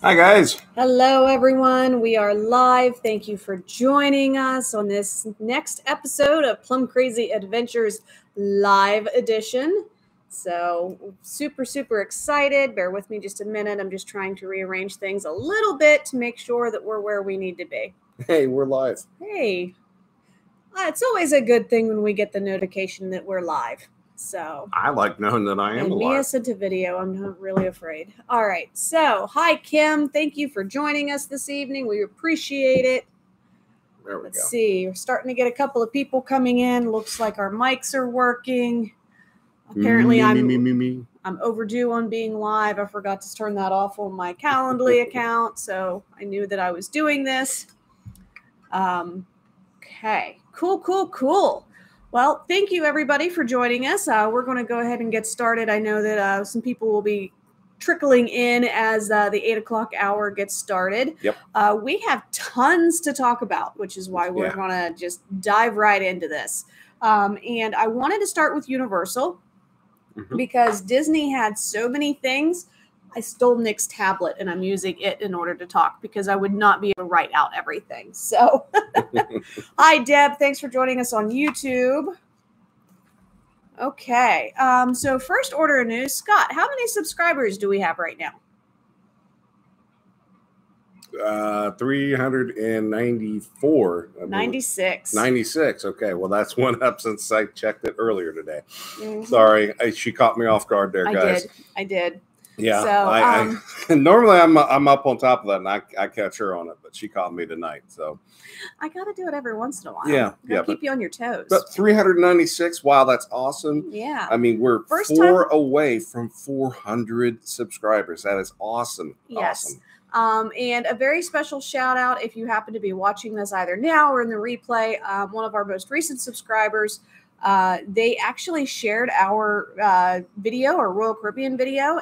Hi, guys. Hello, everyone. We are live. Thank you for joining us on this next episode of Plum Crazy Adventures Live Edition. So super excited. Bear with me just a minute. I'm just trying to rearrange things a little bit to make sure that we're where we need to be. Hey, we're live. Hey, it's always a good thing when we get the notification that we're live. So I like knowing that I am and alive. Mia sent a video. I'm not really afraid. All right. So, hi, Kim. Thank you for joining us this evening. We appreciate it. There we Let's go. see. We're starting to get a couple of people coming in. Looks like our mics are working. Apparently, I'm overdue on being live. I forgot to turn that off on my Calendly account, so I knew that I was doing this. Okay. Cool. Well, thank you, everybody, for joining us. We're going to go ahead and get started. I know that some people will be trickling in as the 8 o'clock hour gets started. Yep. We have tons to talk about, which is why we're going to just dive right into this. And I wanted to start with Universal because Disney had so many things. I stole Nick's tablet and I'm using it in order to talk because I would not be able to write out everything. So, hi, Deb. Thanks for joining us on YouTube. Okay. So first order of news, Scott, how many subscribers do we have right now? 394. 96. 96. Okay. Well, that's one up since I checked it earlier today. Sorry. She caught me off guard there, guys. I did. Yeah. So, normally I'm up on top of that and I catch her on it, but she caught me tonight. So I got to do it every once in a while. Yeah. Keep you on your toes. But 396. Wow. That's awesome. Yeah. I mean, we're four away from 400 subscribers. That is awesome. Yes. Awesome. And a very special shout out if you happen to be watching this either now or in the replay. One of our most recent subscribers, they actually shared our video, our Royal Caribbean video,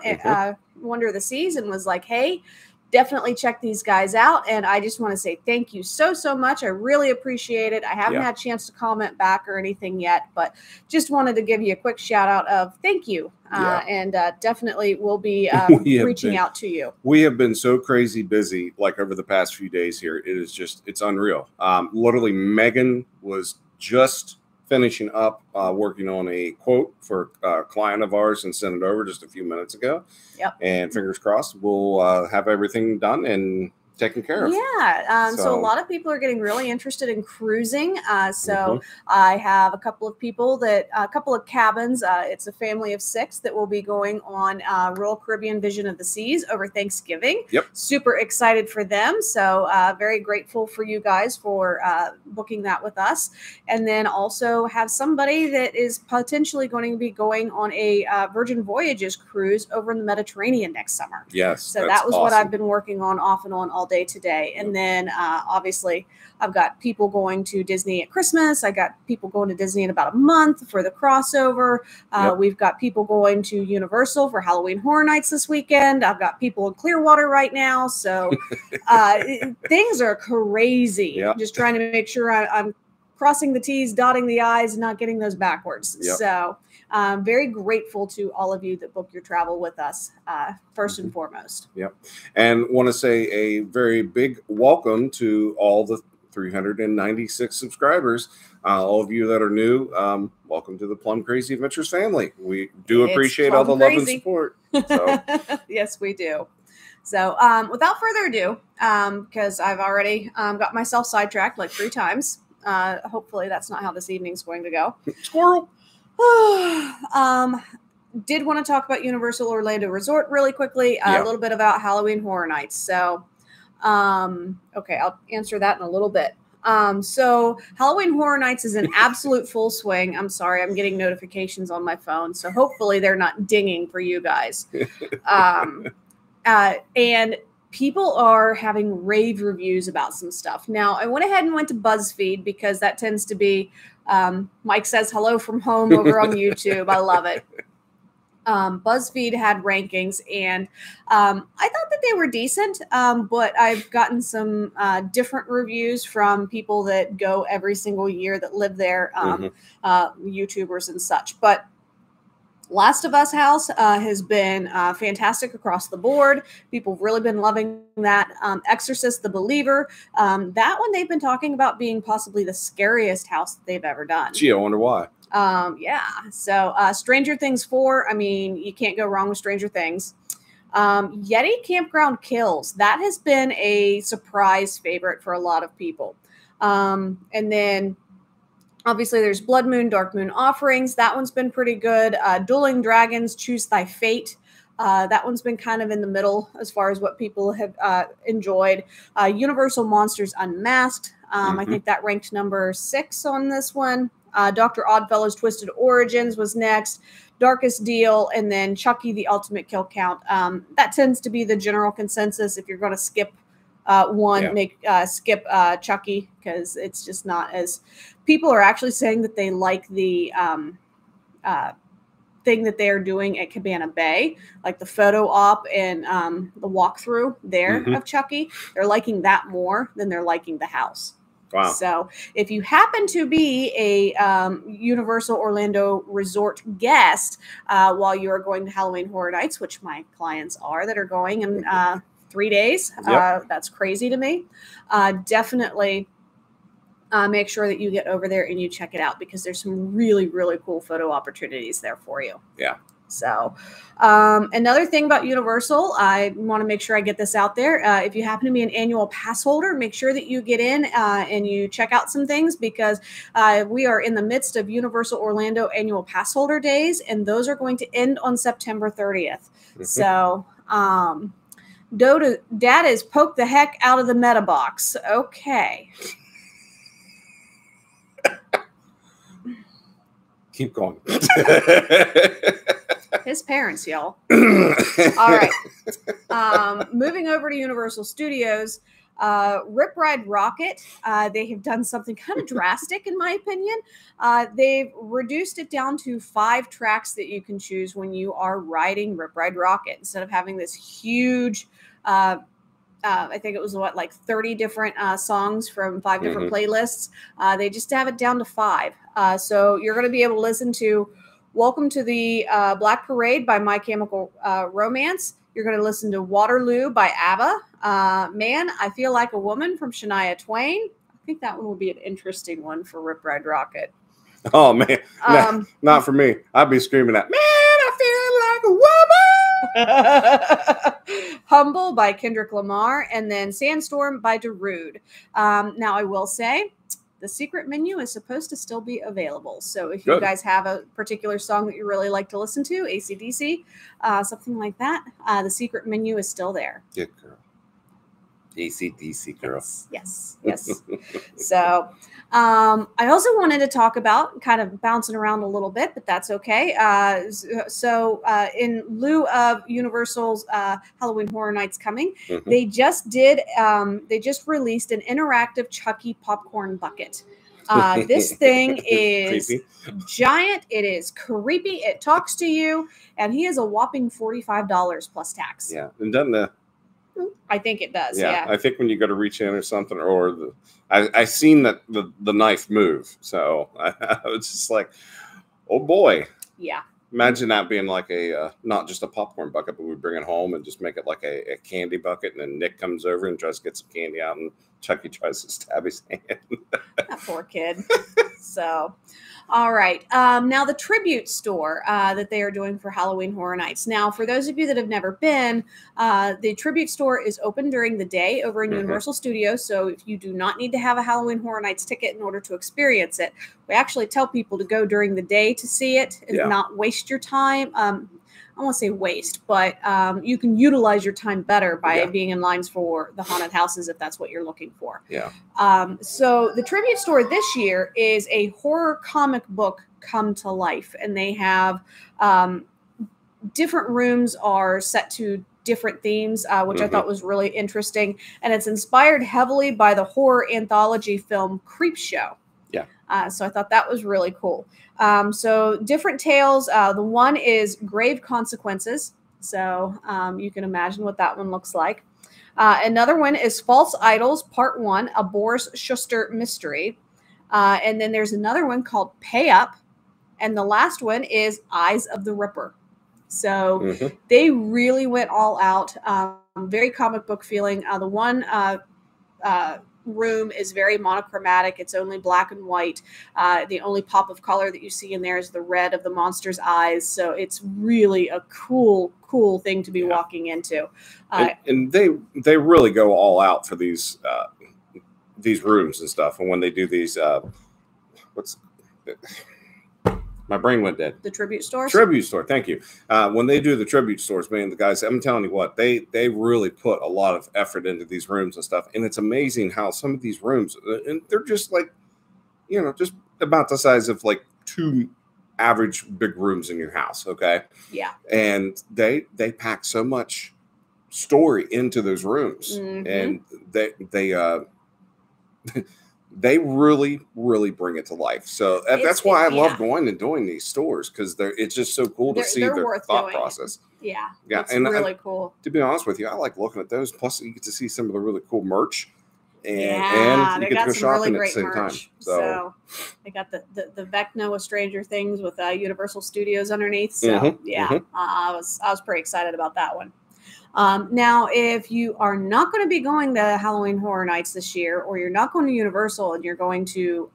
Wonder of the Seas, and was like, hey, definitely check these guys out. And I just want to say thank you so much. I really appreciate it. I haven't had a chance to comment back or anything yet, but just wanted to give you a quick shout out of thank you. And definitely we'll be reaching out to you. We have been so crazy busy like over the past few days here. It is just, it's unreal. Literally Megan was just finishing up working on a quote for a client of ours and sent it over just a few minutes ago. Yep. And fingers crossed, we'll have everything done and taken care of. Yeah. So a lot of people are getting really interested in cruising. So I have a couple of people a couple of cabins. It's a family of 6 that will be going on Royal Caribbean Vision of the Seas over Thanksgiving. Yep. Super excited for them. So very grateful for you guys for booking that with us. And then also have somebody that is potentially going to be going on a Virgin Voyages cruise over in the Mediterranean next summer. Yes. So that was what I've been working on off and on all day today. And then obviously I've got people going to Disney at Christmas. I got people going to Disney in about a month for the crossover. We've got people going to Universal for Halloween Horror Nights this weekend. I've got people in Clearwater right now. So things are crazy. Yep. Just trying to make sure I'm crossing the T's, dotting the I's, and not getting those backwards. Yep. So I'm very grateful to all of you that book your travel with us, first and foremost. Yep. And want to say a very big welcome to all the 396 subscribers. All of you that are new, welcome to the Plum Crazy Adventures family. We do appreciate all the love and support. So. Yes, we do. So without further ado, because I've already got myself sidetracked like 3 times. Hopefully that's not how this evening's going to go. Squirrel. Did want to talk about Universal Orlando Resort really quickly. A little bit about Halloween Horror Nights. So, okay, I'll answer that in a little bit. So Halloween Horror Nights is an absolute full swing. I'm sorry, I'm getting notifications on my phone, so hopefully they're not dinging for you guys. And people are having rave reviews about some stuff. Now, I went ahead and went to BuzzFeed because that tends to be Mike says hello from home over on YouTube. I love it. BuzzFeed had rankings, and I thought that they were decent, but I've gotten some different reviews from people that go every single year that live there, YouTubers and such. But Last of Us house has been fantastic across the board. People have really been loving that. Exorcist the Believer, that one they've been talking about being possibly the scariest house that they've ever done. Gee, I wonder why. Yeah. So Stranger Things 4, I mean, you can't go wrong with Stranger Things. Yeti Campground Kills, that has been a surprise favorite for a lot of people. And then obviously there's Blood Moon, Dark Moon Offerings. That one's been pretty good. Dueling Dragons, Choose Thy Fate. That one's been kind of in the middle as far as what people have enjoyed. Universal Monsters Unmasked. I think that ranked number 6 on this one. Dr. Oddfellow's Twisted Origins was next. Darkest Deal, and then Chucky the Ultimate Kill Count. That tends to be the general consensus. If you're going to skip one, skip Chucky, because it's just not as... People are actually saying that they like the thing that they're doing at Cabana Bay, like the photo op and the walkthrough there of Chucky. They're liking that more than they're liking the house. Wow. So if you happen to be a Universal Orlando Resort guest while you are going to Halloween Horror Nights, which my clients are that are going in 3 days, that's crazy to me, definitely make sure that you get over there and you check it out, because there's some really, really cool photo opportunities there for you. Yeah. So another thing about Universal, I want to make sure I get this out there. If you happen to be an annual pass holder, make sure that you get in and you check out some things, because we are in the midst of Universal Orlando annual pass holder days, and those are going to end on September 30th. So Dad is poke the heck out of the meta box. Okay. Keep going. His parents, y'all. All right. Moving over to Universal Studios, Rip Ride Rocket. They have done something kind of drastic, in my opinion. They've reduced it down to 5 tracks that you can choose when you are riding Rip Ride Rocket, instead of having this huge... I think it was like 30 different songs from 5 different playlists. They just have it down to 5. So you're going to be able to listen to Welcome to the Black Parade by My Chemical Romance. You're going to listen to Waterloo by ABBA. Man, I Feel Like a Woman from Shania Twain. I think that one will be an interesting one for Rip Ride Rocket. Oh, man. Not for me. I'd be screaming at, man, I feel like a woman. Humble by Kendrick Lamar, and then Sandstorm by Darude. Now, I will say the secret menu is supposed to still be available. So if you guys have a particular song that you really like to listen to, AC/DC, something like that, the secret menu is still there. Good girl. AC/DC girl. Yes. So I also wanted to talk about, kind of bouncing around a little bit, but that's okay. In lieu of Universal's Halloween Horror Nights coming, they just released an interactive Chucky popcorn bucket. This thing is giant. It is creepy. It talks to you, and he is a whopping $45 plus tax. Yeah, and doesn't the... I think it does. Yeah. I think when you go to reach in or something, or I seen that the knife move, so I was just like, oh boy. Yeah. Imagine that being like a not just a popcorn bucket, but we bring it home and just make it like a candy bucket, and then Nick comes over and tries to get some candy out, and Chucky tries to stab his hand. That poor kid. So, all right. Now the tribute store that they are doing for Halloween Horror Nights. Now, for those of you that have never been, the tribute store is open during the day over in Universal Studios. So if you do not need to have a Halloween Horror Nights ticket in order to experience it, we actually tell people to go during the day to see it and not waste your time. I won't say waste, but you can utilize your time better by being in lines for the haunted houses if that's what you're looking for. Yeah. So the tribute store this year is a horror comic book come to life, and they have different rooms are set to different themes, which I thought was really interesting, and it's inspired heavily by the horror anthology film Creepshow. Yeah. So I thought that was really cool. So different tales. The one is Grave Consequences. So you can imagine what that one looks like. Another one is False Idols, Part 1, a Boris Schuster mystery. And then there's another one called Pay Up. And the last one is Eyes of the Ripper. So Mhm. they really went all out. Very comic book feeling. The one room is very monochromatic. It's only black and white. The only pop of color that you see in there is the red of the monster's eyes. So it's really a cool thing to be walking into. And they really go all out for these rooms and stuff. And when they do these, what's my brain went dead. The tribute stores. Tribute store. Thank you. When they do the tribute stores, man, the guys, I'm telling you what, they really put a lot of effort into these rooms and stuff. And it's amazing how some of these rooms, and they're just like, just about the size of like 2 average big rooms in your house. Okay. Yeah. And they pack so much story into those rooms, and they really bring it to life. So that's why I love going and doing these stores, because it's just so cool to see their thought process. Yeah, it's and really cool. To be honest with you, I like looking at those. Plus, you get to see some of the really cool merch, and you get to go shopping at the same time. So they got the Vecna with Stranger Things with Universal Studios underneath. So I was pretty excited about that one. Now, if you are not going to be going to Halloween Horror Nights this year, or you're not going to Universal and you're going to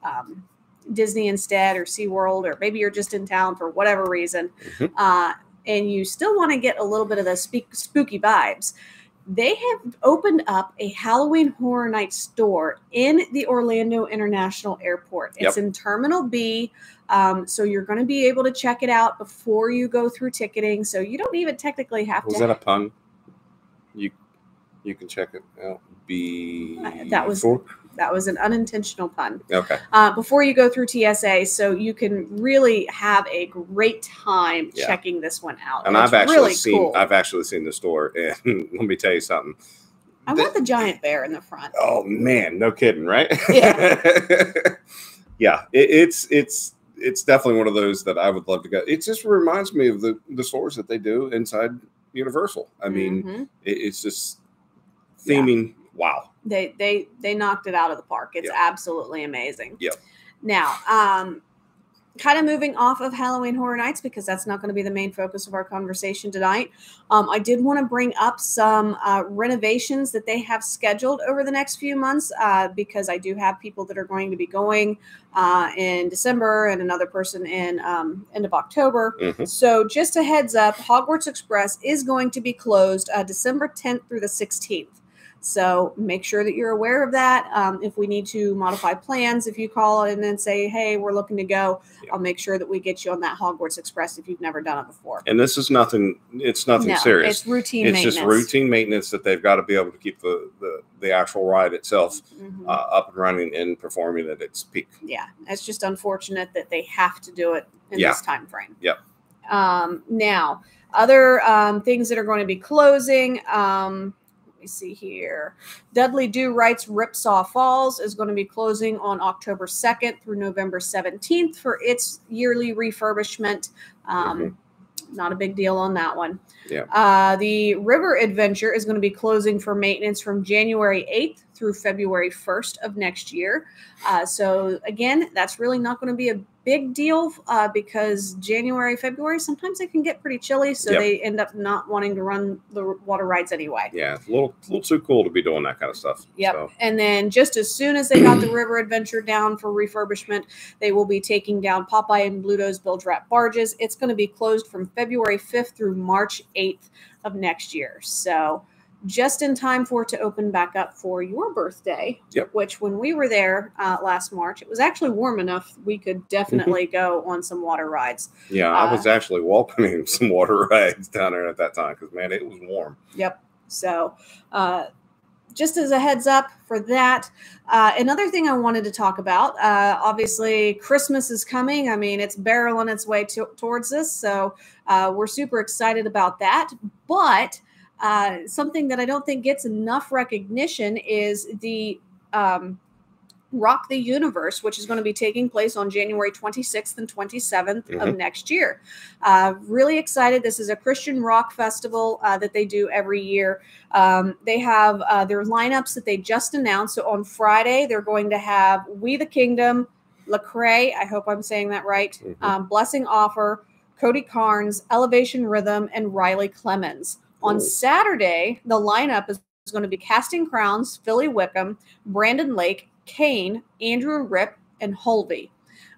Disney instead, or SeaWorld, or maybe you're just in town for whatever reason, and you still want to get a little bit of the spooky vibes, they have opened up a Halloween Horror Nights store in the Orlando International Airport. It's in Terminal B. So you're going to be able to check it out before you go through ticketing. So you don't even technically have to. Was that a pun? You can check it out. That was an unintentional pun. Okay. Before you go through TSA, so you can really have a great time checking this one out. And I've actually seen the store, and let me tell you something. I want the giant bear in the front. Oh man, no kidding, right? Yeah. Yeah, it's definitely one of those that I would love to go. It just reminds me of the stores that they do inside Universal. I mean, it's just theming. Yeah. Wow. They knocked it out of the park. It's absolutely amazing. Yep. Now, kind of moving off of Halloween Horror Nights, because that's not going to be the main focus of our conversation tonight. I did want to bring up some renovations that they have scheduled over the next few months, because I do have people that are going to be going in December, and another person in end of October. So just a heads up, Hogwarts Express is going to be closed December 10th through the 16th. So make sure that you're aware of that. If we need to modify plans, if you call and then say, hey, we're looking to go, I'll make sure that we get you on that Hogwarts Express if you've never done it before. And this is nothing, it's nothing serious. It's routine maintenance. It's just routine maintenance that they've got to be able to keep the actual ride itself up and running and performing at its peak. Yeah, it's just unfortunate that they have to do it in this time frame. Yep. Now, other things that are going to be closing, let me see here. Dudley Do Right's Ripsaw Falls is going to be closing on October 2nd through November 17th for its yearly refurbishment. Not a big deal on that one. Yeah. The River Adventure is going to be closing for maintenance from January 8th through February 1st of next year. So again, that's really not going to be a big deal because January, February, sometimes it can get pretty chilly. So they end up not wanting to run the water rides anyway. Yeah, it's a little too cool to be doing that kind of stuff. Yep. So. And then just as soon as they got the River Adventure down for refurbishment, they will be taking down Popeye and Bluto's Bilge Rat barges. It's going to be closed from February 5th through March 8th of next year. So just in time for it to open back up for your birthday, which when we were there last March, it was actually warm enough we could definitely go on some water rides. Yeah, I was actually welcoming some water rides down there at that time because, man, it was warm. Yep. So just as a heads up for that. Another thing I wanted to talk about, obviously Christmas is coming. I mean, it's barreling its way towards us. So we're super excited about that. But something that I don't think gets enough recognition is the Rock the Universe, which is going to be taking place on January 26th and 27th of next year. Really excited. This is a Christian rock festival that they do every year. They have their lineups that they just announced. So on Friday, they're going to have We the Kingdom, Lecrae, I hope I'm saying that right, Mm-hmm. Blessing Offer, Cody Carnes, Elevation Rhythm, and Riley Clemens. On Cool. Saturday, the lineup is going to be Casting Crowns, Philly Wickham, Brandon Lake, Kane, Andrew Rip, and Holvey.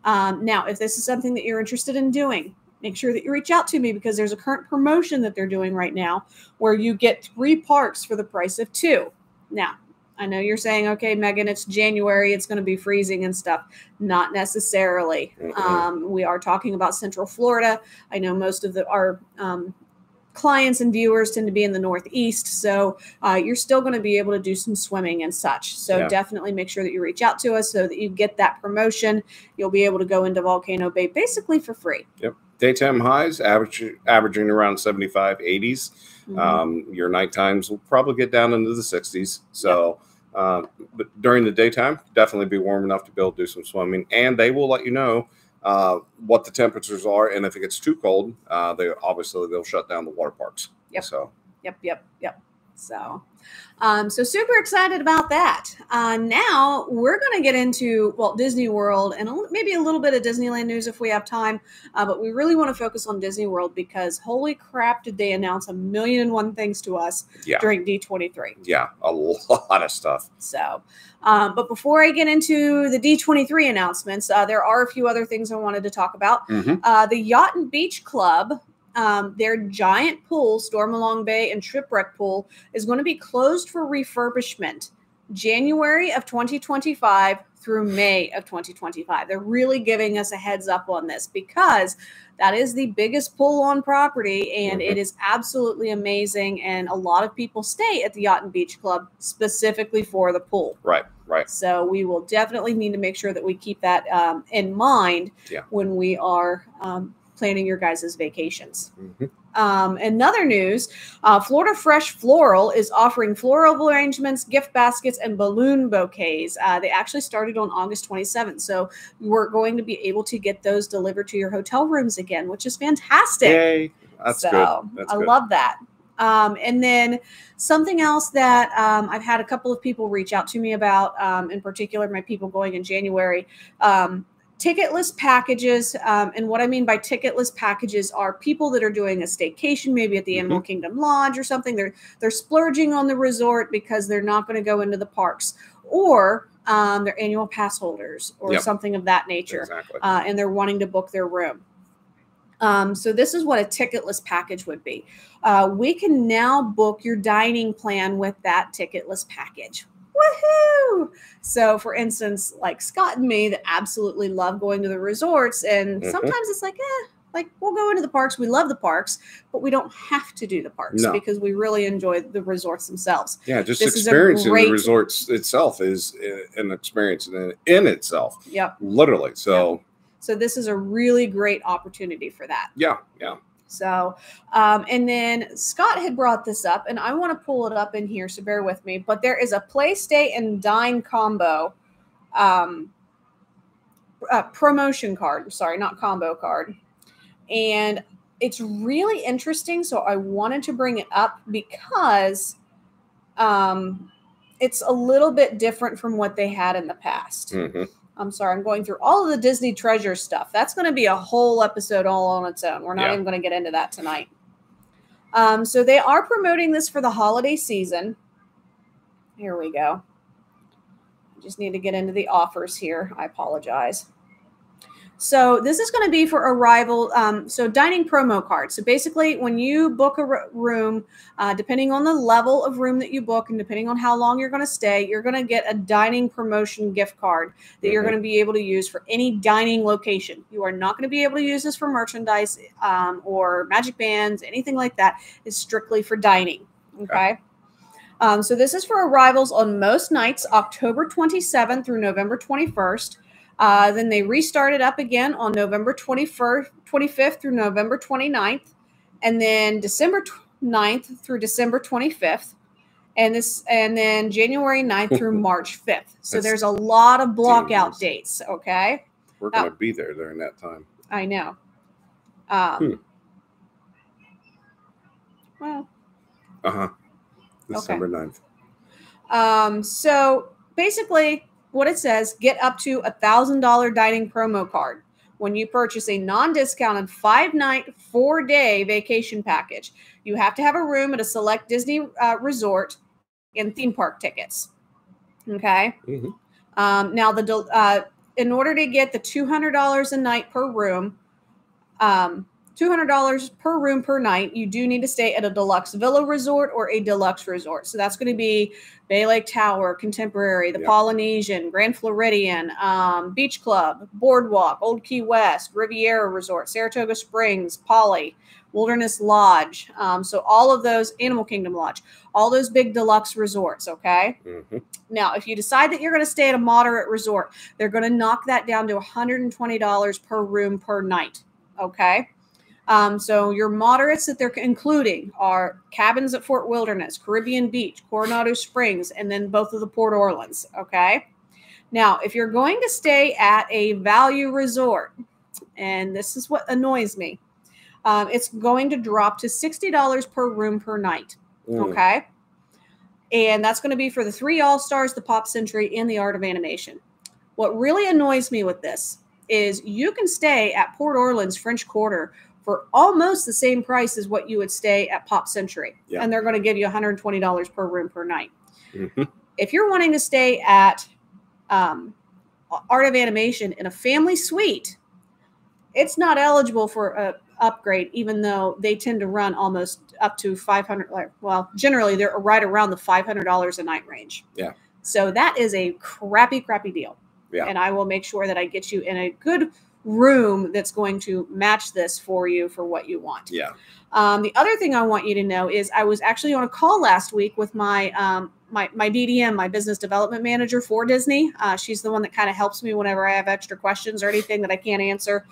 Now, if this is something that you're interested in doing, make sure that you reach out to me because there's a current promotion that they're doing right now where you get 3 parks for the price of 2. Now, I know you're saying, okay, Megan, it's January, it's going to be freezing and stuff. Not necessarily. We are talking about Central Florida. I know most of our clients and viewers tend to be in the Northeast, so you're still going to be able to do some swimming and such. So definitely make sure that you reach out to us so that you get that promotion. You'll be able to go into Volcano Bay basically for free. Yep. Daytime highs averaging around 75, 80s. Your night times will probably get down into the 60s. So, but during the daytime, definitely be warm enough to be able to do some swimming. And they will let you know what the temperatures are. And if it gets too cold, they'll shut down the water parks. Yep. So. Yep. So, so super excited about that. Now we're going to get into Walt Disney World and maybe a little bit of Disneyland news if we have time. But we really want to focus on Disney World because holy crap, did they announce 1,000,001 things to us during D23? Yeah, a lot of stuff. So, but before I get into the D23 announcements, there are a few other things I wanted to talk about. The Yacht and Beach Club. Their giant pool, Stormalong Bay and Shipwreck Pool, is going to be closed for refurbishment January of 2025 through May of 2025. They're really giving us a heads up on this because that is the biggest pool on property, and it is absolutely amazing. And a lot of people stay at the Yacht and Beach Club specifically for the pool. Right. So we will definitely need to make sure that we keep that in mind when we are planning your guys' vacations. Another news, Florida Fresh Floral is offering floral arrangements, gift baskets, and balloon bouquets. They actually started on August 27th. So we're going to be able to get those delivered to your hotel rooms again, which is fantastic. Yay. That's good. I love that. And then something else that I've had a couple of people reach out to me about, in particular, my people going in January, ticketless packages. And what I mean by ticketless packages are people that are doing a staycation, maybe at the Animal Kingdom Lodge or something. They're splurging on the resort because they're not going to go into the parks, or they're annual pass holders or something of that nature. Exactly. And they're wanting to book their room. So this is what a ticketless package would be. We can now book your dining plan with that ticketless package. Woohoo! So, for instance, like Scott and me that absolutely love going to the resorts, and sometimes it's like we'll go into the parks. We love the parks, but we don't have to do the parks because we really enjoy the resorts themselves. Yeah, just experiencing the resorts itself is an experience in itself. Yep. Literally. So. So this is a really great opportunity for that. Yeah. So, and then Scott had brought this up, and I want to pull it up in here, so bear with me. But there is a play, stay, and dine combo promotion card. Sorry, not combo card. And it's really interesting, so I wanted to bring it up because it's a little bit different from what they had in the past. I'm sorry, I'm going through all of the Disney treasure stuff. That's going to be a whole episode all on its own. We're not even going to get into that tonight. So they are promoting this for the holiday season. Here we go. I just need to get into the offers here. I apologize. So this is going to be for arrival. So dining promo cards. So basically when you book a room, depending on the level of room that you book and depending on how long you're going to stay, you're going to get a dining promotion gift card that you're going to be able to use for any dining location. You are not going to be able to use this for merchandise or magic bands, anything like that. It's strictly for dining. Okay. So this is for arrivals on most nights, October 27th through November 21st. Then they restarted up again on November 25th through November 29th, and then December 9th through December 25th, and then January 9th through March 5th. So there's a lot of block out dates. Okay, we're going to be there during that time. I know. Well. December 9th. So basically, what it says, get up to $1,000 dining promo card when you purchase a non-discounted 5-night, 4-day vacation package. You have to have a room at a select Disney resort and theme park tickets. Okay. Mm-hmm. Now, in order to get the $200 a night per room, $200 per room per night, you do need to stay at a deluxe villa resort or a deluxe resort. So that's going to be Bay Lake Tower, Contemporary, the Polynesian, Grand Floridian, Beach Club, Boardwalk, Old Key West, Riviera Resort, Saratoga Springs, Poly, Wilderness Lodge. So all of those, Animal Kingdom Lodge, all those big deluxe resorts, okay? Mm-hmm. Now, if you decide that you're going to stay at a moderate resort, they're going to knock that down to $120 per room per night, okay? So your moderates that they're including are cabins at Fort Wilderness, Caribbean Beach, Coronado Springs, and then both of the Port Orleans, okay? Now, if you're going to stay at a value resort, and this is what annoys me, it's going to drop to $60 per room per night, okay? And that's going to be for the 3 All-Stars, the Pop Century, and the Art of Animation. What really annoys me with this is you can stay at Port Orleans French Quarter for almost the same price as what you would stay at Pop Century. Yeah. And they're going to give you $120 per room per night. Mm-hmm. If you're wanting to stay at Art of Animation in a family suite, it's not eligible for an upgrade, even though they tend to run almost up to $500. Well, generally, they're right around the $500 a night range. Yeah. So that is a crappy deal. Yeah. And I will make sure that I get you in a good room that's going to match this for you for what you want. Yeah. The other thing I want you to know is I was actually on a call last week with my my BDM, my business development manager for Disney. She's the one that kind of helps me whenever I have extra questions or anything that I can't answer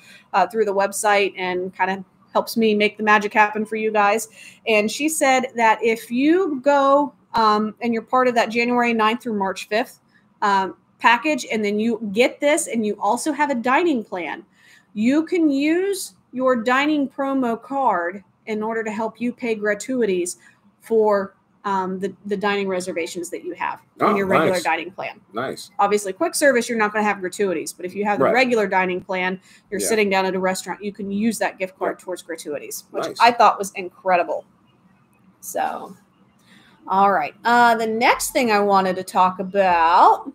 through the website, and kind of helps me make the magic happen for you guys. And she said that if you go and you're part of that January 9th through March 5th package, and then you get this and you also have a dining plan, you can use your dining promo card in order to help you pay gratuities for the dining reservations that you have in your regular dining plan. Nice. Obviously, quick service, you're not going to have gratuities, but if you have the regular dining plan, you're sitting down at a restaurant, you can use that gift card towards gratuities, which I thought was incredible. So, all right. The next thing I wanted to talk about,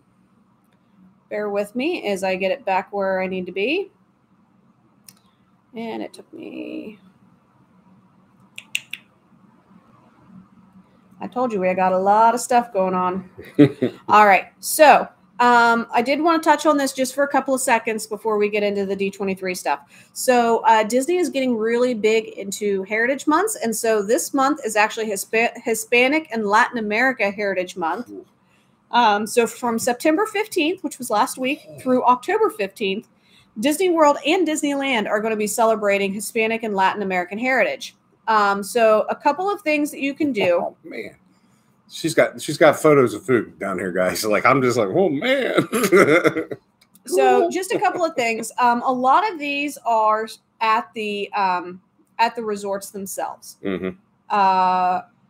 bear with me as I get it back where I need to be. And it took me... I told you I got a lot of stuff going on. All right. So I did want to touch on this just for a couple of seconds before we get into the D23 stuff. So Disney is getting really big into Heritage Months. And so this month is actually Hispanic and Latin America Heritage Month. So from September 15th, which was last week, through October 15th, Disney World and Disneyland are going to be celebrating Hispanic and Latin American heritage. So a couple of things that you can do. Oh man, she's got photos of food down here, guys. Like, I'm just like, oh man. So just a couple of things. A lot of these are at the resorts themselves. Mm-hmm.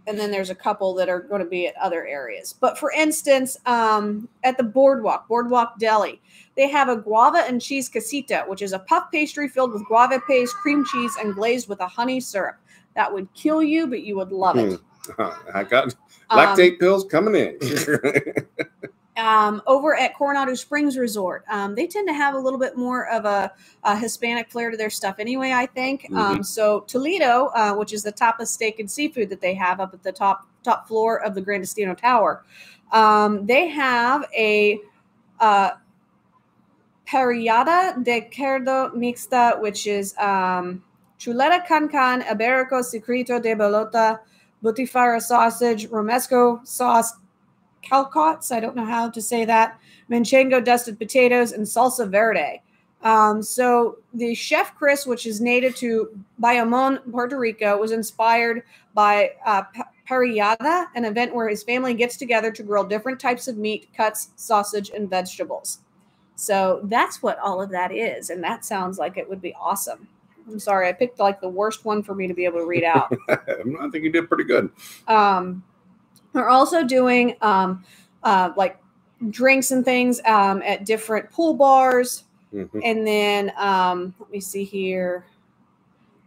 And then there's a couple that are going to be at other areas. But for instance, at the Boardwalk Deli, they have a guava and cheese casita, which is a puff pastry filled with guava paste, cream cheese, and glazed with a honey syrup. That would kill you, but you would love it. I got lactate pills coming in. Over at Coronado Springs Resort, they tend to have a little bit more of a Hispanic flair to their stuff anyway, I think. Mm-hmm. So Toledo, which is the tapas steak and seafood that they have up at the top floor of the Gran Destino Tower, they have a parrillada de cerdo mixta, which is chuleta cancan, iberico secreto de bolota, butifarra sausage, romesco sauce, calcots, I don't know how to say that, manchego dusted potatoes, and salsa verde. So the Chef Chris, which is native to Bayamon, Puerto Rico, was inspired by parrillada, an event where his family gets together to grill different types of meat, cuts, sausage, and vegetables. So that's what all of that is, and that sounds like it would be awesome. I'm sorry, I picked like the worst one for me to be able to read out. I think you did pretty good. We're also doing like drinks and things at different pool bars. Mhm. And then let me see here.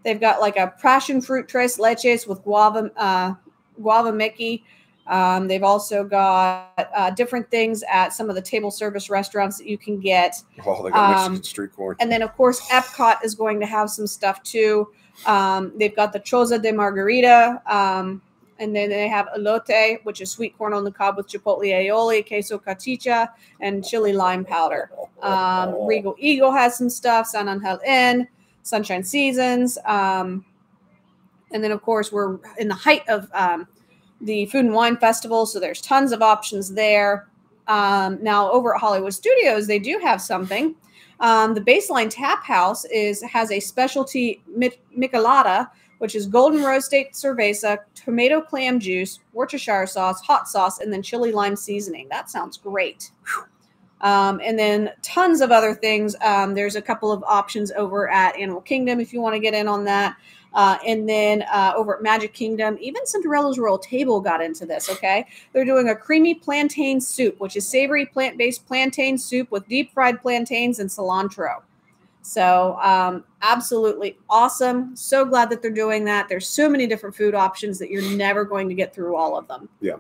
They've got like a passion fruit tres leches with guava Mickey. They've also got different things at some of the table service restaurants that you can get. Oh, they got Mexican street corn. And then, of course, Epcot is going to have some stuff too. They've got the Choza de Margarita. And then they have elote, which is sweet corn on the cob with chipotle aioli, queso cachicha, and chili lime powder. Regal Eagle has some stuff. San Angel Inn, Sunshine Seasons. And then, of course, we're in the height of the Food and Wine Festival, so there's tons of options there. Now, over at Hollywood Studios, they do have something. The Baseline Tap House has a specialty michelada, which is golden roasted cerveza, tomato clam juice, Worcestershire sauce, hot sauce, and then chili lime seasoning. That sounds great. And then tons of other things. There's a couple of options over at Animal Kingdom if you want to get in on that. And then over at Magic Kingdom, even Cinderella's Royal Table got into this, okay? They're doing a creamy plantain soup, which is savory plant-based plantain soup with deep-fried plantains and cilantro. So absolutely awesome. So glad that they're doing that. There's so many different food options that you're never going to get through all of them. Yeah.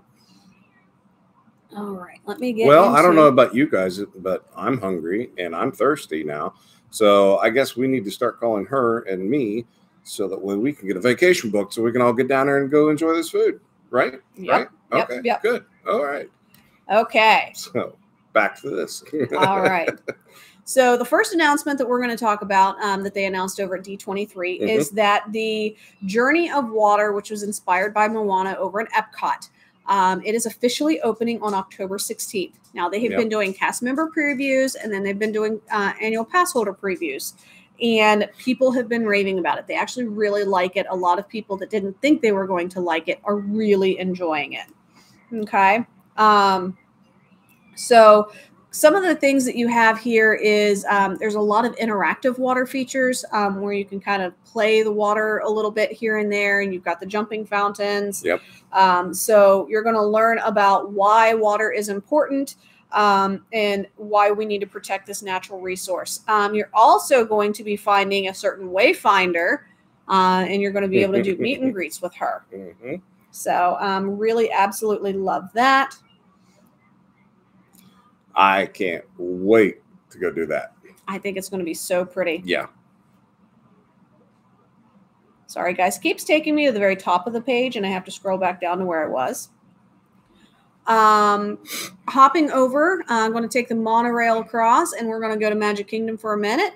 All right. Let me get I don't know about you guys, but I'm hungry and I'm thirsty now. So I guess we need to start calling her and me so that way we can get a vacation booked so we can all get down there and go enjoy this food. Right? Yep. Right? Yep. Okay. Yep. Good. All right. Okay. So back to this. All right. So the first announcement that we're going to talk about that they announced over at D23 is that the Journey of Water, which was inspired by Moana over at Epcot, it is officially opening on October 16th. Now, they have been doing cast member previews, and then they've been doing annual pass holder previews. And people have been raving about it. They actually really like it. A lot of people that didn't think they were going to like it are really enjoying it. Okay. So some of the things that you have here is there's a lot of interactive water features where you can kind of play the water a little bit here and there, and you've got the jumping fountains. Yep. So you're going to learn about why water is important and why we need to protect this natural resource. You're also going to be finding a certain wayfinder, and you're going to be able to do meet and greets with her. So really absolutely love that. I can't wait to go do that. I think it's going to be so pretty. Yeah. Sorry, guys. Keeps taking me to the very top of the page, and I have to scroll back down to where I was. Hopping over, I'm going to take the monorail across, and we're going to go to Magic Kingdom for a minute.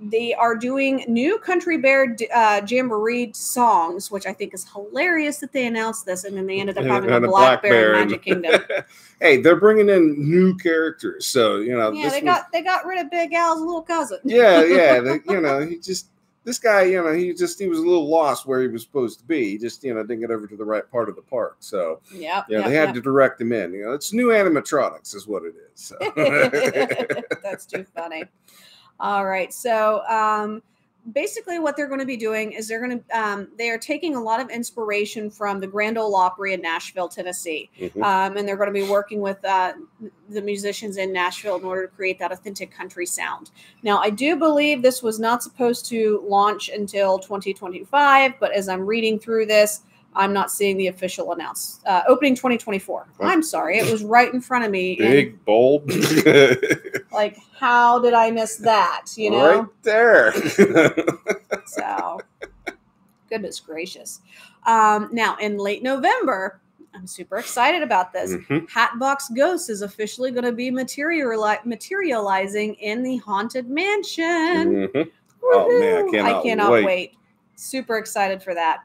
They are doing new Country Bear Jamboree songs, which I think is hilarious that they announced this, and then they ended up having a black bear in Magic Kingdom. Hey, they're bringing in new characters, so Yeah, they got rid of Big Al's little cousin. Yeah. This guy, he was a little lost where he was supposed to be. He just, didn't get over to the right part of the park. So, they had to direct him in. It's new animatronics is what it is. So. That's too funny. All right. So, basically what they're going to be doing is they are taking a lot of inspiration from the Grand Ole Opry in Nashville, Tennessee. And they're going to be working with the musicians in Nashville in order to create that authentic country sound. Now, I do believe this was not supposed to launch until 2025, but as I'm reading through this, I'm not seeing the official opening 2024. I'm sorry. It was right in front of me. Big, bold. Like, how did I miss that? Right there. So, goodness gracious. Now, in late November, I'm super excited about this. Hatbox Ghosts is officially going to be materializing in the Haunted Mansion. Oh, man, I cannot wait. Super excited for that.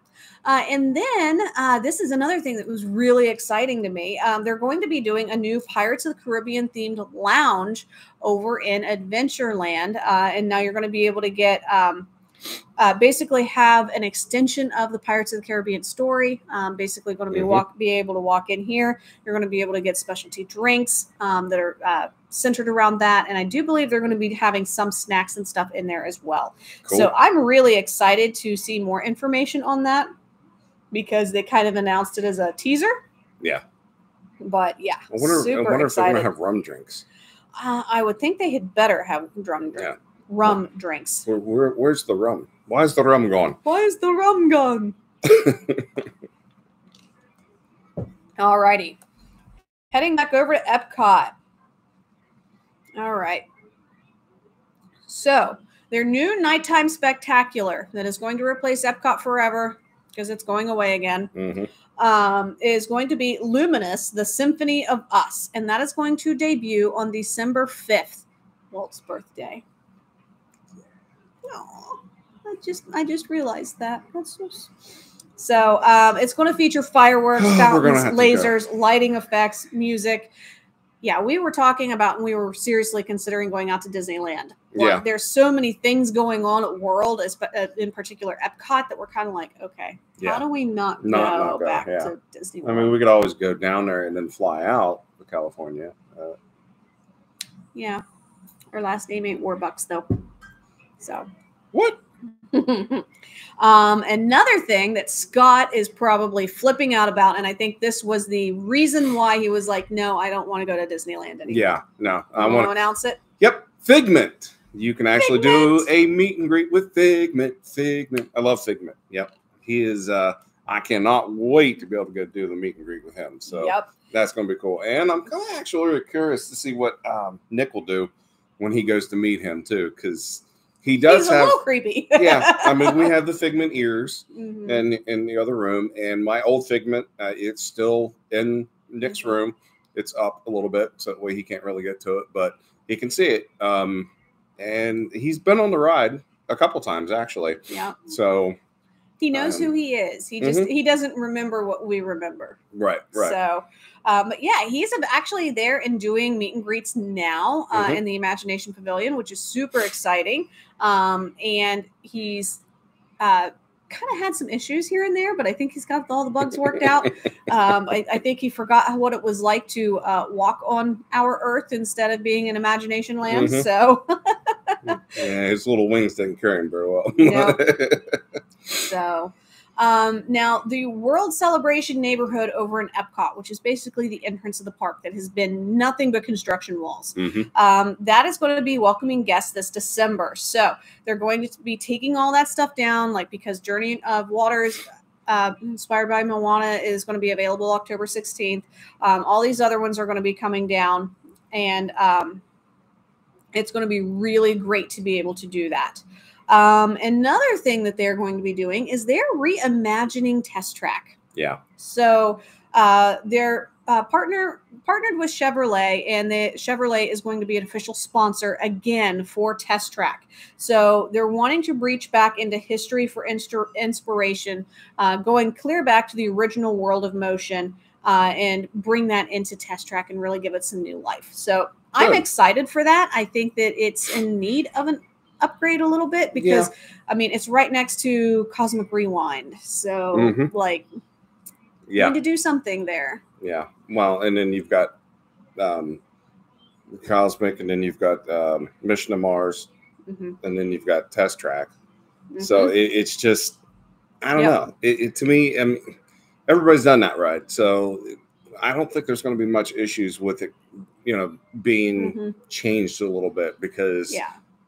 And then this is another thing that was really exciting to me. They're going to be doing a new Pirates of the Caribbean themed lounge over in Adventureland. And now you're going to be able to get basically have an extension of the Pirates of the Caribbean story. Basically going to be able to walk in here. You're going to be able to get specialty drinks that are centered around that. And I do believe they're going to be having some snacks and stuff in there as well. Cool. So I'm really excited to see more information on that, because they kind of announced it as a teaser. Yeah. But yeah, I wonder if they're going excited. to have rum drinks. I would think they had better have rum drinks. Where's the rum? Why is the rum gone? Why is the rum gone? All righty. Heading back over to Epcot. All right. So, their new nighttime spectacular that is going to replace Epcot forever because it's going away again, is going to be Luminous, the Symphony of Us. And that is going to debut on December 5th, Walt's birthday. Oh, I just realized that. That's so it's going to feature fireworks, fountains, lasers, lighting effects, music. Yeah, we were talking about, and we were seriously considering going out to Disneyland. Like, there's so many things going on at World, in particular Epcot, that we're kind of like, okay, how do we not go back to Disneyland? I mean, we could always go down there and then fly out to California. Yeah, our last name ain't Warbucks though. So what? Another thing that Scott is probably flipping out about, and I think this was the reason why he was like, no, I don't want to go to Disneyland anymore. Yeah, no. I want to announce it. Yep, Figment. You can actually do a meet and greet with Figment. I love Figment. Yep. He is, I cannot wait to be able to go do the meet and greet with him. So that's going to be cool. And I'm kind of actually curious to see what Nick will do when he goes to meet him too, because he's a little creepy. Yeah, I mean, we have the Figment ears in the other room, and my old Figment, it's still in Nick's room. It's up a little bit, so that way he can't really get to it, but he can see it. And he's been on the ride a couple times, actually. Yeah. So he knows who he is. He just he doesn't remember what we remember. Right. So, but yeah, he's actually there and doing meet and greets now in the Imagination Pavilion, which is super exciting. And he's kind of had some issues here and there, but I think he's got all the bugs worked out. I think he forgot what it was like to walk on our Earth instead of being in Imagination Land. So yeah, his little wings didn't carry him very well. So now the World Celebration neighborhood over in Epcot, which is basically the entrance of the park that has been nothing but construction walls, that is going to be welcoming guests this December. So they're going to be taking all that stuff down, like, because Journey of Waters, inspired by Moana, is going to be available October 16th. All these other ones are going to be coming down, and it's going to be really great to be able to do that. Another thing that they're going to be doing is they're reimagining Test Track. Yeah. So they're partnered with Chevrolet, and Chevrolet is going to be an official sponsor again for Test Track. So they're wanting to reach back into history for inspiration, going clear back to the original World of Motion, and bring that into Test Track and really give it some new life. So I'm excited for that. I think that it's in need of an upgrade a little bit because I mean, it's right next to Cosmic Rewind, so like need to do something there. Yeah, well, and then you've got Cosmic, and then you've got Mission to Mars, and then you've got Test Track. So it's just, I don't know. It to me, I mean, everybody's done that ride, so I don't think there's going to be much issues with it, being changed a little bit, because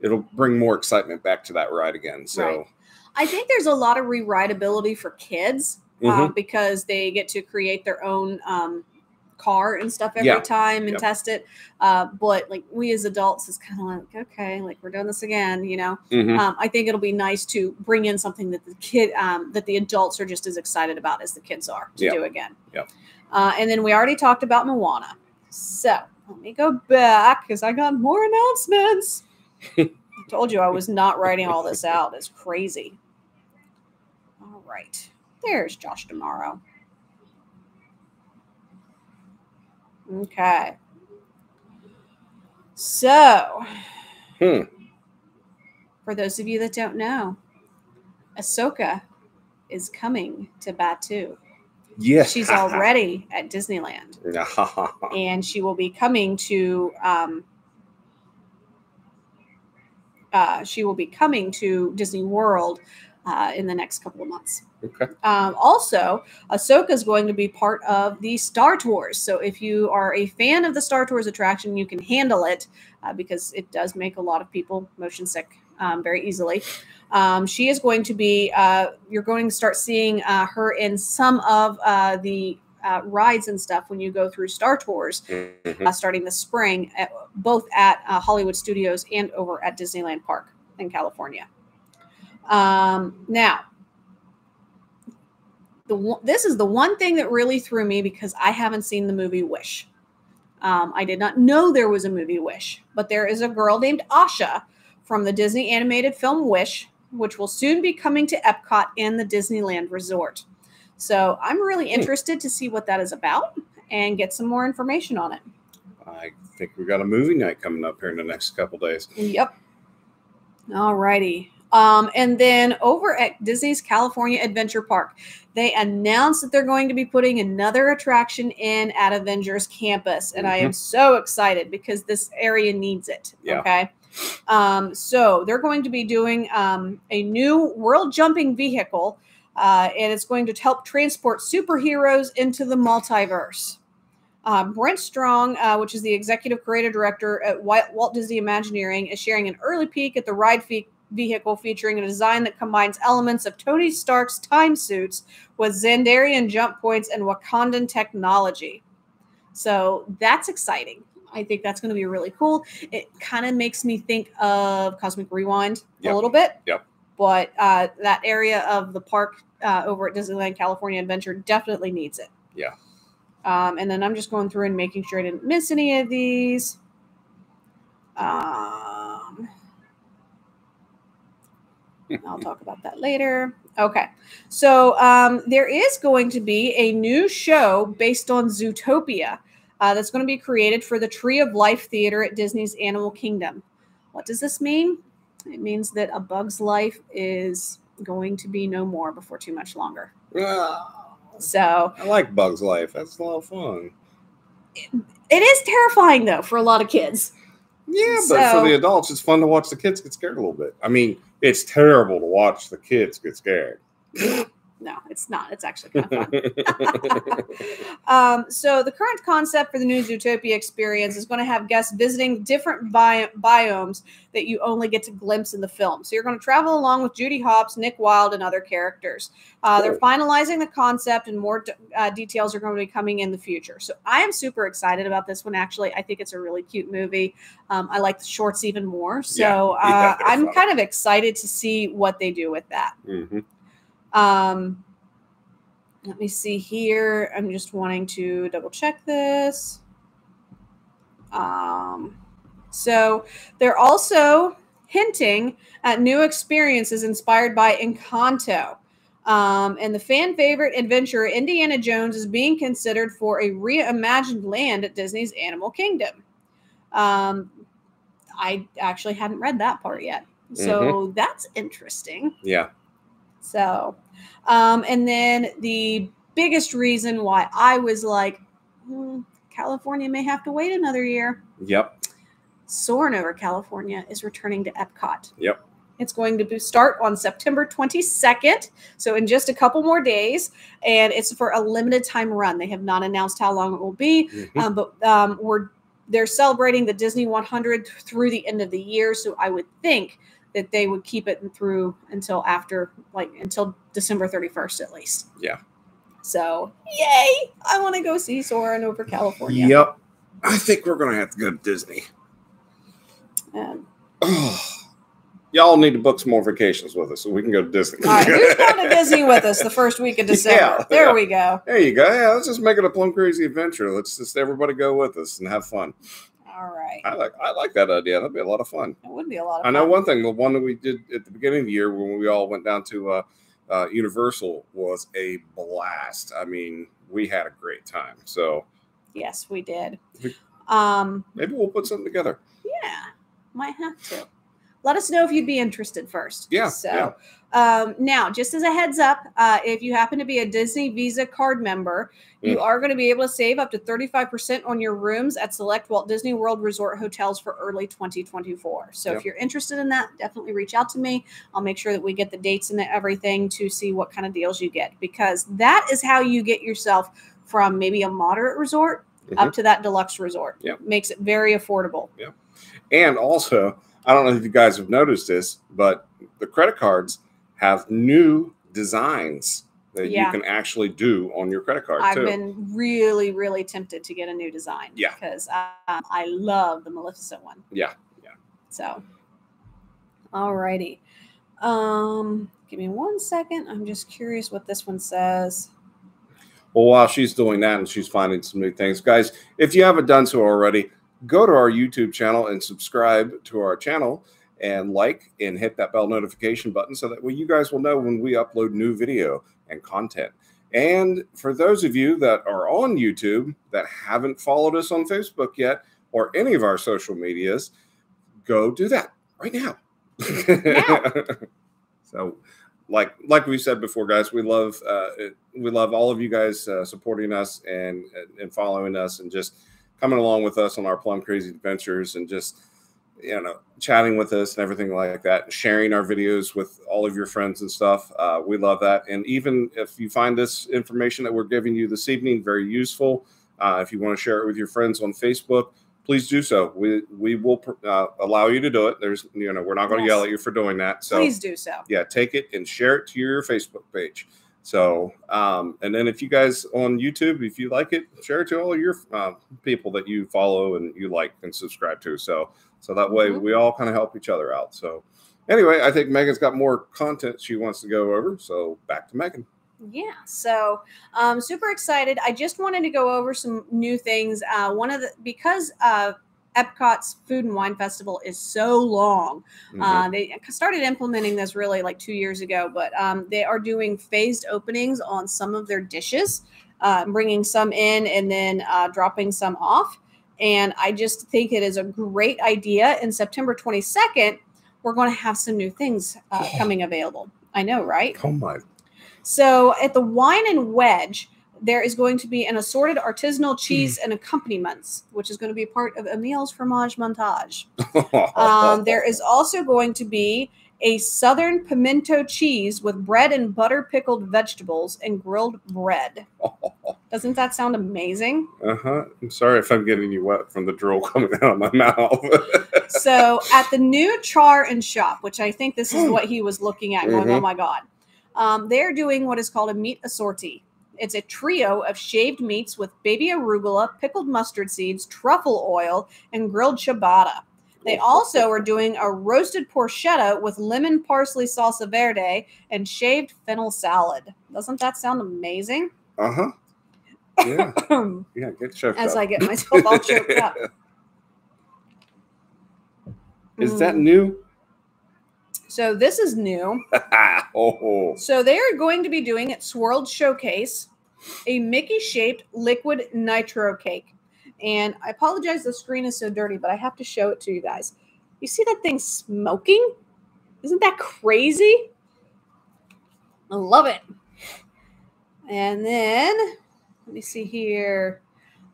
it'll bring more excitement back to that ride again. So I think there's a lot of re-rideability for kids because they get to create their own car and stuff every time and test it. But like we as adults is kind of like, okay, like we're doing this again, I think it'll be nice to bring in something that that the adults are just as excited about as the kids are to do again. And then we already talked about Moana. So let me go back because I got more announcements. I told you I was not writing all this out. It's crazy. All right. There's Josh D'Amaro. Okay. So, for those of you that don't know, Ahsoka is coming to Batuu. Yes. She's already at Disneyland. And she will be coming to Disney World in the next couple of months. Okay. Also, Ahsoka is going to be part of the Star Tours. So if you are a fan of the Star Tours attraction, you can handle it because it does make a lot of people motion sick very easily. She is going to be, you're going to start seeing her in some of the rides and stuff when you go through Star Tours starting this spring, both at Hollywood Studios and over at Disneyland Park in California. Now, this is the one thing that really threw me because I haven't seen the movie Wish. I did not know there was a movie Wish, but there is a girl named Asha from the Disney animated film Wish, which will soon be coming to Epcot and the Disneyland Resort. So I'm really interested to see what that is about and get some more information on it. I think we got a movie night coming up here in the next couple days. Yep. All righty. And then over at Disney's California Adventure Park, they announced that they're going to be putting another attraction in at Avengers Campus. And I am so excited because this area needs it. Yeah. Okay. So they're going to be doing a new world jumping vehicle, and it's going to help transport superheroes into the multiverse. Brent Strong, which is the executive creative director at Walt Disney Imagineering, is sharing an early peek at the ride vehicle featuring a design that combines elements of Tony Stark's time suits with Xandarian jump points and Wakandan technology. So that's exciting. I think that's going to be really cool. It kind of makes me think of Cosmic Rewind a little bit. Yep. But that area of the park over at Disneyland California Adventure definitely needs it. Yeah. And then I'm just going through and making sure I didn't miss any of these. I'll talk about that later. Okay. So there is going to be a new show based on Zootopia that's going to be created for the Tree of Life Theater at Disney's Animal Kingdom. What does this mean? It means that A Bug's Life is going to be no more before too much longer. So I like Bug's Life. That's a lot of fun. It is terrifying, though, for a lot of kids. Yeah, but for the adults, it's fun to watch the kids get scared a little bit. I mean, it's terrible to watch the kids get scared. No, it's not. It's actually kind of fun. So the current concept for the new Zootopia experience is going to have guests visiting different biomes that you only get to glimpse in the film. So you're going to travel along with Judy Hopps, Nick Wilde, and other characters. They're finalizing the concept, and more details are going to be coming in the future. So I am super excited about this one, actually. I think it's a really cute movie. I like the shorts even more. So I'm kind of excited to see what they do with that. Let me see here. I'm just wanting to double check this. So they're also hinting at new experiences inspired by Encanto. And the fan favorite adventure Indiana Jones is being considered for a reimagined land at Disney's Animal Kingdom. I actually hadn't read that part yet. So that's interesting. Yeah. So, and then the biggest reason why I was like, California may have to wait another year. Yep. Soarin' over California is returning to Epcot. Yep. It's going to start on September 22nd, so in just a couple more days, and it's for a limited time run. They have not announced how long it will be, but they're celebrating the Disney 100 through the end of the year, so I would think that they would keep it through until until December 31st at least. Yeah. So, yay! I want to go see Soarin' over California. Yep. I think we're going to have to go to Disney. Y'all need to book some more vacations with us so we can go to Disney. All right, who's going to Disney with us the first week of December? There we go. There you go. Yeah, let's just make it a plum crazy adventure. Let's just everybody go with us and have fun. All right. I like that idea. That'd be a lot of fun. It would be a lot of fun. I know one thing. The one that we did at the beginning of the year when we all went down to Universal was a blast. I mean, we had a great time. So yes, we did. Maybe we'll put something together. Yeah, might have to. Let us know if you'd be interested first. Yeah. So, yeah. Now, just as a heads up, if you happen to be a Disney Visa card member, you are going to be able to save up to 35% on your rooms at select Walt Disney World Resort hotels for early 2024. So if you're interested in that, definitely reach out to me. I'll make sure that we get the dates and everything to see what kind of deals you get, because that is how you get yourself from maybe a moderate resort up to that deluxe resort. Makes it very affordable. And also, I don't know if you guys have noticed this, but the credit cards have new designs that you can actually do on your credit card. I've been really, really tempted to get a new design. Because I love the Maleficent one. So, all righty. Give me 1 second. I'm just curious what this one says. Well, while she's doing that and she's finding some new things, guys, if you haven't done so already, go to our YouTube channel and subscribe to our channel and like and hit that bell notification button so that you guys will know when we upload new video and content. And for those of you that are on YouTube that haven't followed us on Facebook yet or any of our social medias, go do that right now. So like we said before, guys, we love all of you guys supporting us and following us and just coming along with us on our Plum Crazy adventures and just, you know, chatting with us and everything like that, and sharing our videos with all of your friends and stuff. We love that. And even if you find this information that we're giving you this evening very useful, if you want to share it with your friends on Facebook, please do so. We will allow you to do it. There's, you know, we're not going to yell at you for doing that. So please do so. Yeah, take it and share it to your Facebook page. So, and then if you guys on YouTube, if you like it, share it to all of your people that you follow and you like and subscribe to. So that way we all kind of help each other out. So anyway, I think Megan's got more content she wants to go over. So back to Megan. Yeah, so super excited. I just wanted to go over some new things. Because Epcot's Food and Wine Festival is so long. They started implementing this really like 2 years ago, but they are doing phased openings on some of their dishes, bringing some in and then dropping some off. And I just think it is a great idea. In September 22nd, we're going to have some new things coming available. I know, right? Oh my. So at the Wine and Wedge, there is going to be an assorted artisanal cheese and accompaniments, which is going to be part of Emil's Fromage Montage. There is also going to be a Southern pimento cheese with bread and butter pickled vegetables and grilled bread. Doesn't that sound amazing? I'm sorry if I'm getting you wet from the drool coming out of my mouth. So at the new Char and Shop, which I think this is what he was looking at going, oh my God. They're doing what is called a meat assorti. It's a trio of shaved meats with baby arugula, pickled mustard seeds, truffle oil, and grilled ciabatta. They also are doing a roasted porchetta with lemon parsley salsa verde and shaved fennel salad. Doesn't that sound amazing? Yeah. Yeah, get choked As up. I get myself all choked up. Is that new? So this is new. So they're going to be doing at Swirled Showcase a Mickey-shaped liquid nitro cake. And I apologize, the screen is so dirty, but I have to show it to you guys. You see that thing smoking? Isn't that crazy? I love it. And then, let me see here.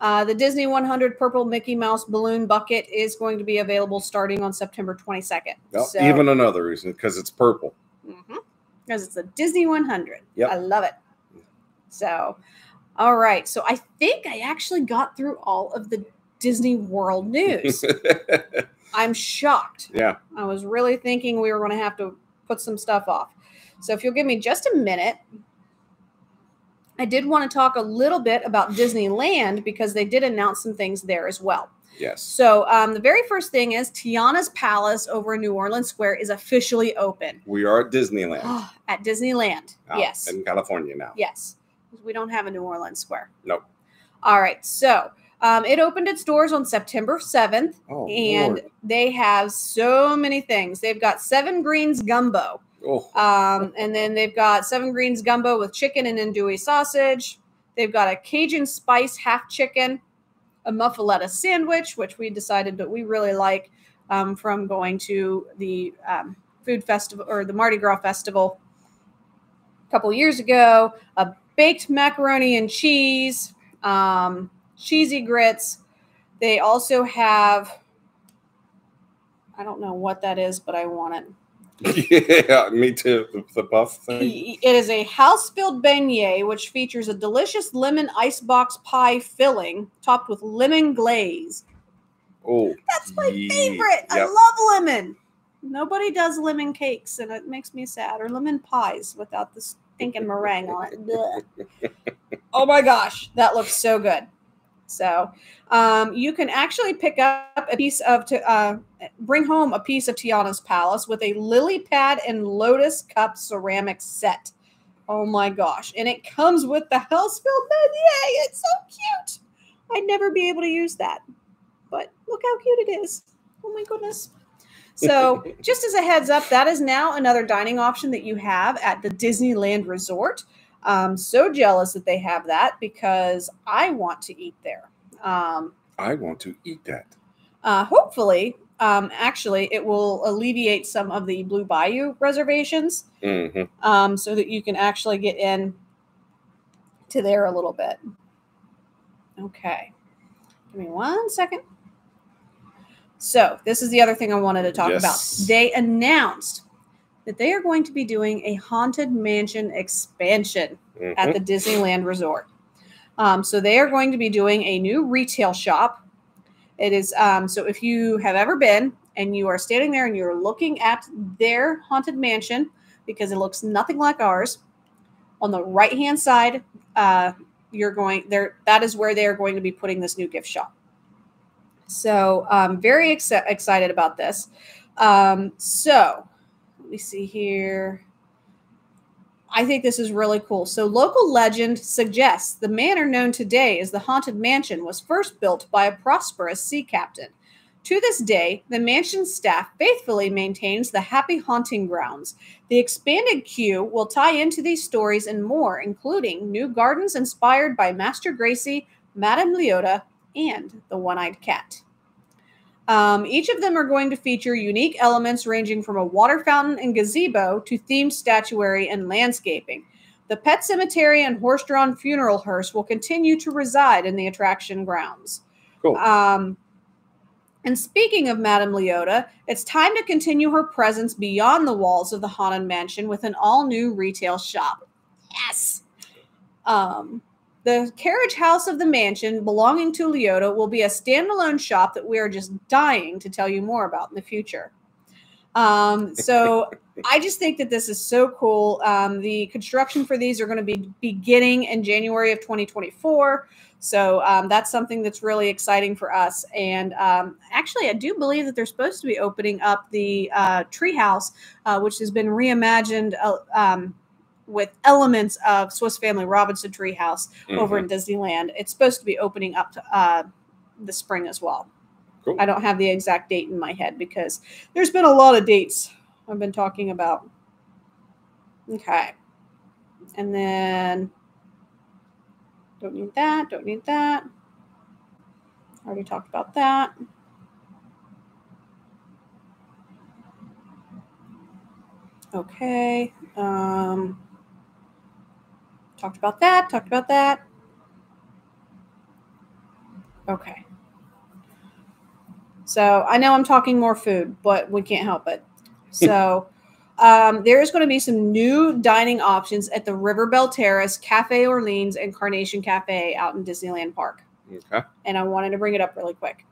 The Disney 100 Purple Mickey Mouse Balloon Bucket is going to be available starting on September 22nd. Well, so, even another reason, because it's purple. Because it's the Disney 100. Yep. I love it. So, all right. So I think I actually got through all of the Disney World news. I'm shocked. Yeah. I was really thinking we were going to have to put some stuff off. So if you'll give me just a minute. I did want to talk a little bit about Disneyland because they did announce some things there as well. Yes. So the very first thing is Tiana's Palace over in New Orleans Square is officially open. We are at Disneyland. At Disneyland. Yes. In California now. Yes. We don't have a New Orleans Square. Nope. All right. So it opened its doors on September 7th. Oh, and Lord. They have so many things. They've got 7 Greens gumbo. And then they've got 7 Greens gumbo with chicken and andouille sausage. They've got a Cajun spice half chicken, a muffaletta sandwich, which we decided that we really like from going to the food festival or the Mardi Gras festival. a couple years ago, a baked macaroni and cheese, cheesy grits. They also have, I don't know what that is, but I want it. Yeah, me too. The buff thing. It is a house-filled beignet, which features a delicious lemon icebox pie filling topped with lemon glaze. Oh, that's my favorite. Yep. I love lemon. Nobody does lemon cakes, and it makes me sad. Or lemon pies without the stinking meringue on it. Oh my gosh, that looks so good. So you can actually pick up a piece of, bring home a piece of Tiana's Palace with a lily pad and lotus cup ceramic set. Oh my gosh. And it comes with the house-filled beignet. It's so cute. I'd never be able to use that. But look how cute it is. Oh my goodness. So just as a heads up, that is now another dining option that you have at the Disneyland Resort. I'm so jealous that they have that because I want to eat there. I want to eat that. Hopefully, actually, it will alleviate some of the Blue Bayou reservations, so that you can actually get in to there a little bit. Okay. Give me 1 second. So this is the other thing I wanted to talk about. They announced that they are going to be doing a Haunted Mansion expansion at the Disneyland Resort. So they are going to be doing a new retail shop. It is so if you have ever been and you are standing there and you're looking at their Haunted Mansion, because it looks nothing like ours, on the right-hand side, you're going there. That is where they are going to be putting this new gift shop. So I'm very excited about this. So let me see here. I think this is really cool. So local legend suggests the manor known today as the Haunted Mansion was first built by a prosperous sea captain. To this day, the mansion's staff faithfully maintains the Happy Haunting Grounds. The expanded queue will tie into these stories and more, including new gardens inspired by Master Gracey, Madame Leota, and the One-Eyed Cat. Each of them are going to feature unique elements ranging from a water fountain and gazebo to themed statuary and landscaping. The pet cemetery and horse-drawn funeral hearse will continue to reside in the attraction grounds. Cool. And speaking of Madame Leota, it's time to continue her presence beyond the walls of the Haunted Mansion with an all-new retail shop. Yes! The carriage house of the mansion belonging to Leota will be a standalone shop that we are just dying to tell you more about in the future. So I just think that this is so cool. The construction for these are going to be beginning in January of 2024. So that's something that's really exciting for us. And actually, I do believe that they're supposed to be opening up the treehouse, which has been reimagined with elements of Swiss Family Robinson Treehouse over in Disneyland. It's supposed to be opening up to the spring as well. Cool. I don't have the exact date in my head because there's been a lot of dates I've been talking about. Okay. And then don't need that. Don't need that. Already talked about that. Okay. Talked about that. Talked about that. Okay. So I know I'm talking more food, but we can't help it. So there is going to be some new dining options at the Riverbell Terrace, Cafe Orleans, and Carnation Cafe out in Disneyland Park. Okay. And I wanted to bring it up really quick.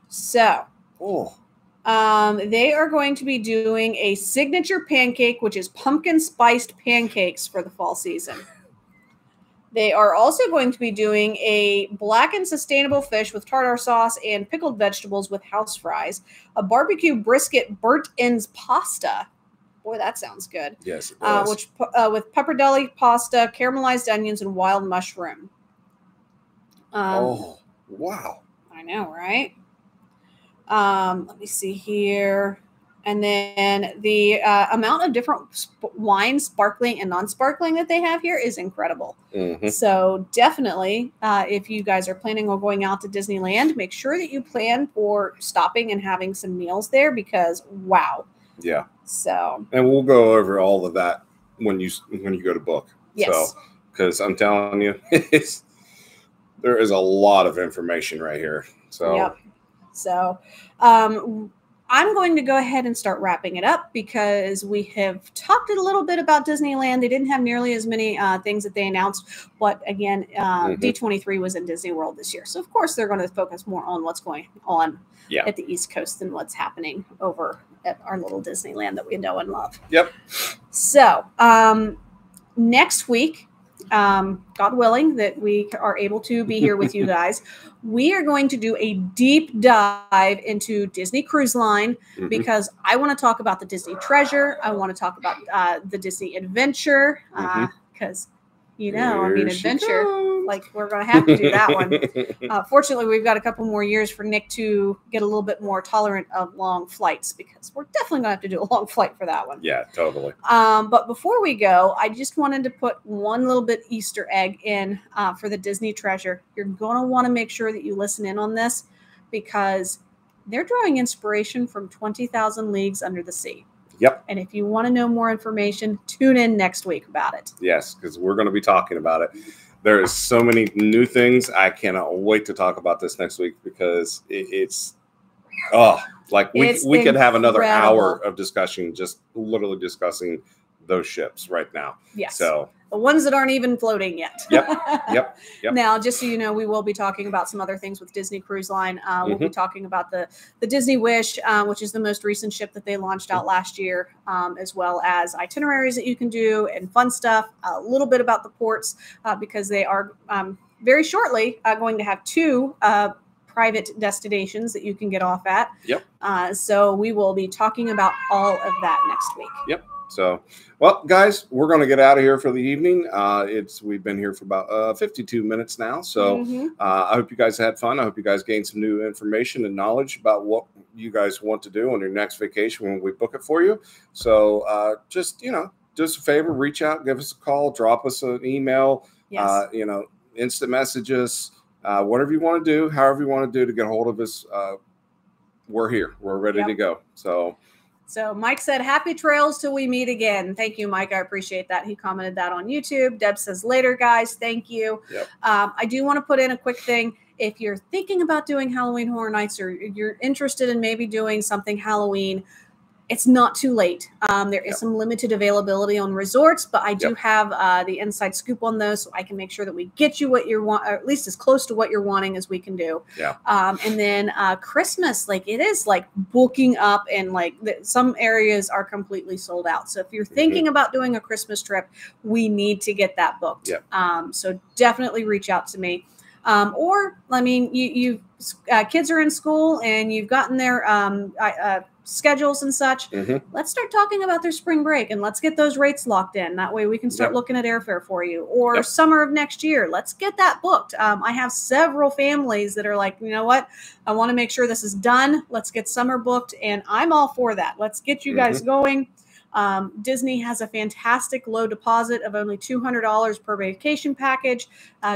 So they are going to be doing a signature pancake, which is pumpkin spiced pancakes for the fall season. They are also going to be doing a blackened sustainable fish with tartar sauce and pickled vegetables with house fries, a barbecue brisket burnt ends pasta. Boy, that sounds good. Yes, it does. With pappardelle pasta, caramelized onions, and wild mushroom. Oh, wow. I know, right? Let me see here. And then the amount of different wines, sparkling and non-sparkling, that they have here is incredible. So definitely, if you guys are planning on going out to Disneyland, make sure that you plan for stopping and having some meals there because, wow. Yeah. So. And we'll go over all of that when you go to book. Yes. So, because I'm telling you, there is a lot of information right here. So, yep. So, I'm going to go ahead and start wrapping it up because we have talked a little bit about Disneyland. They didn't have nearly as many things that they announced, but again, D23 was in Disney World this year. So, of course, they're going to focus more on what's going on at the East Coast than what's happening over at our little Disneyland that we know and love. Yep. So, next week, God willing that we are able to be here with you guys, we are going to do a deep dive into Disney Cruise Line because I want to talk about the Disney Treasure. I want to talk about the Disney Adventure because, adventure, like we're going to have to do that one. Fortunately, we've got a couple more years for Nick to get a little bit more tolerant of long flights because we're definitely going to have to do a long flight for that one. Yeah, totally. But before we go, I just wanted to put one little bit Easter egg in for the Disney Treasure. You're going to want to make sure that you listen in on this because they're drawing inspiration from 20,000 Leagues Under the Sea. Yep. And if you want to know more information, tune in next week about it. Yes, because we're going to be talking about it. There is so many new things. I cannot wait to talk about this next week because it's we could have another hour of discussion, just literally discussing those ships right now. Yes. So the ones that aren't even floating yet. Yep. Now, just so you know, we will be talking about some other things with Disney Cruise Line. We'll be talking about the Disney Wish, which is the most recent ship that they launched out last year, as well as itineraries that you can do and fun stuff. A little bit about the ports because they are very shortly going to have 2 private destinations that you can get off at. Yep. So we will be talking about all of that next week. Yep. So, well, guys, we're going to get out of here for the evening. We've been here for about 52 minutes now. So I hope you guys had fun. I hope you guys gained some new information and knowledge about what you guys want to do on your next vacation when we book it for you. So just a favor, reach out, give us a call, drop us an email, instant messages, whatever you want to do, however you want to do to get a hold of us. We're here. We're ready to go. So Mike said, happy trails till we meet again. Thank you, Mike. I appreciate that. He commented that on YouTube. Deb says, later, guys. Thank you. Yep. I do want to put in a quick thing. If you're thinking about doing Halloween Horror Nights or you're interested in maybe doing something Halloween, it's not too late. There is some limited availability on resorts, but I do have the inside scoop on those, so I can make sure that we get you what you want, or at least as close to what you're wanting as we can do. Yeah. And then Christmas, it is booking up, and some areas are completely sold out. So if you're thinking about doing a Christmas trip, we need to get that booked. Yeah. So definitely reach out to me. You kids are in school and you've gotten their schedules and such. Let's start talking about their spring break and let's get those rates locked in. That way we can start looking at airfare for you. Or summer of next year, let's get that booked. I have several families that are like, you know what? I want to make sure this is done. Let's get summer booked. And I'm all for that. Let's get you guys going. Disney has a fantastic low deposit of only $200 per vacation package.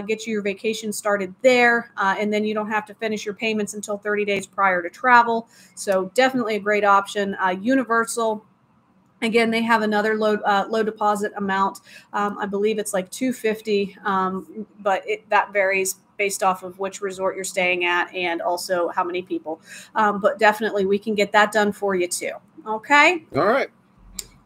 Get you your vacation started there, and then you don't have to finish your payments until 30 days prior to travel. So definitely a great option. Universal, again, they have another low deposit amount. I believe it's $250, but that varies based off of which resort you're staying at and also how many people. But definitely we can get that done for you too. Okay. All right.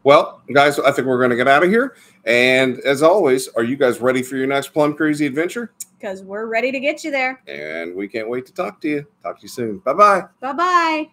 Well, guys, I think we're going to get out of here. And as always, are you guys ready for your next Plum Crazy adventure? Because we're ready to get you there. And we can't wait to talk to you. Talk to you soon. Bye-bye. Bye-bye.